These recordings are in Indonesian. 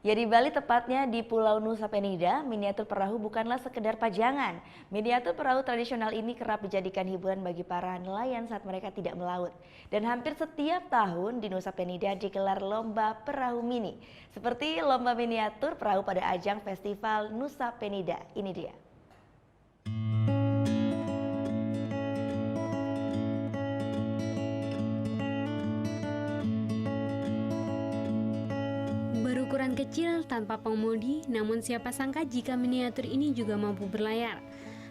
Ya, di Bali, tepatnya di Pulau Nusa Penida, miniatur perahu bukanlah sekedar pajangan. Miniatur perahu tradisional ini kerap dijadikan hiburan bagi para nelayan saat mereka tidak melaut. Dan hampir setiap tahun di Nusa Penida digelar lomba perahu mini. Seperti lomba miniatur perahu pada ajang Festival Nusa Penida. Ini dia. Berukuran kecil tanpa pengemudi, namun siapa sangka jika miniatur ini juga mampu berlayar.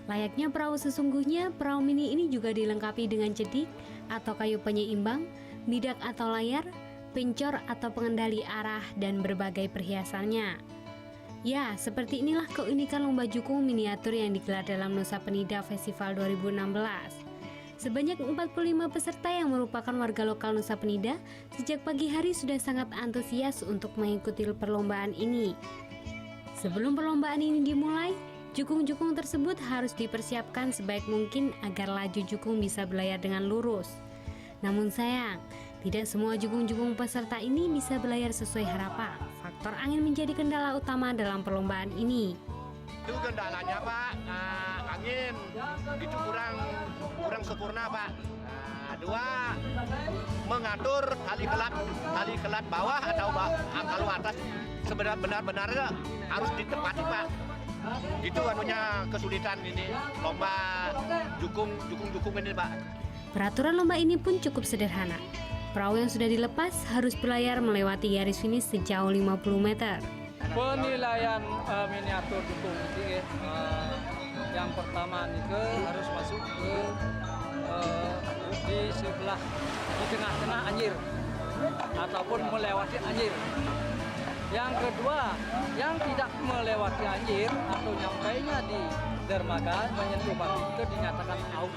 Layaknya perahu sesungguhnya, perahu mini ini juga dilengkapi dengan cedik atau kayu penyeimbang, bidak atau layar, pencor atau pengendali arah, dan berbagai perhiasannya. Ya, seperti inilah keunikan lomba jukung miniatur yang digelar dalam Nusa Penida Festival 2016. Sebanyak 45 peserta yang merupakan warga lokal Nusa Penida sejak pagi hari sudah sangat antusias untuk mengikuti perlombaan ini. Sebelum perlombaan ini dimulai, jukung-jukung tersebut harus dipersiapkan sebaik mungkin agar laju jukung bisa berlayar dengan lurus. Namun sayang, tidak semua jukung-jukung peserta ini bisa berlayar sesuai harapan. Faktor angin menjadi kendala utama dalam perlombaan ini. Itu kendalanya Pak, angin itu kurang sempurna Pak. Dua, mengatur tali kelat bawah atau kalau atas benar-benar harus ditepati Pak. Itu anunya kesulitan ini lomba jukung ini Pak. Peraturan lomba ini pun cukup sederhana. Perahu yang sudah dilepas harus berlayar melewati garis finish sejauh 50 meter. Penilaian miniatur jukung ini yang pertama harus masuk ke di tengah-tengah anjir ataupun melewati anjir. Yang kedua, yang tidak melewati anjir atau nyampainya di dermaga menyentuh batu itu dinyatakan out.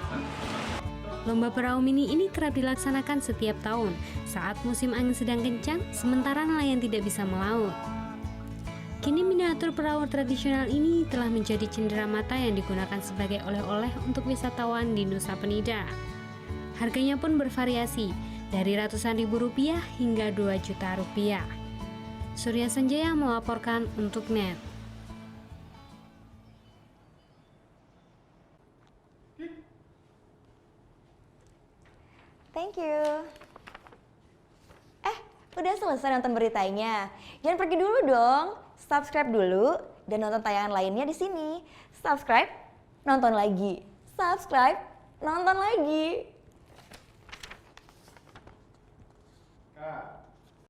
Lomba perahu mini ini kerap dilaksanakan setiap tahun saat musim angin sedang kencang, sementara nelayan tidak bisa melaut. Kini miniatur perahu tradisional ini telah menjadi cenderamata yang digunakan sebagai oleh-oleh untuk wisatawan di Nusa Penida. Harganya pun bervariasi, dari ratusan ribu rupiah hingga 2 juta rupiah. Surya Sanjaya melaporkan untuk NET. Thank you. Udah selesai nonton beritanya? Jangan pergi dulu dong. Subscribe dulu dan nonton tayangan lainnya di sini. Subscribe, nonton lagi. Subscribe, nonton lagi. Kak.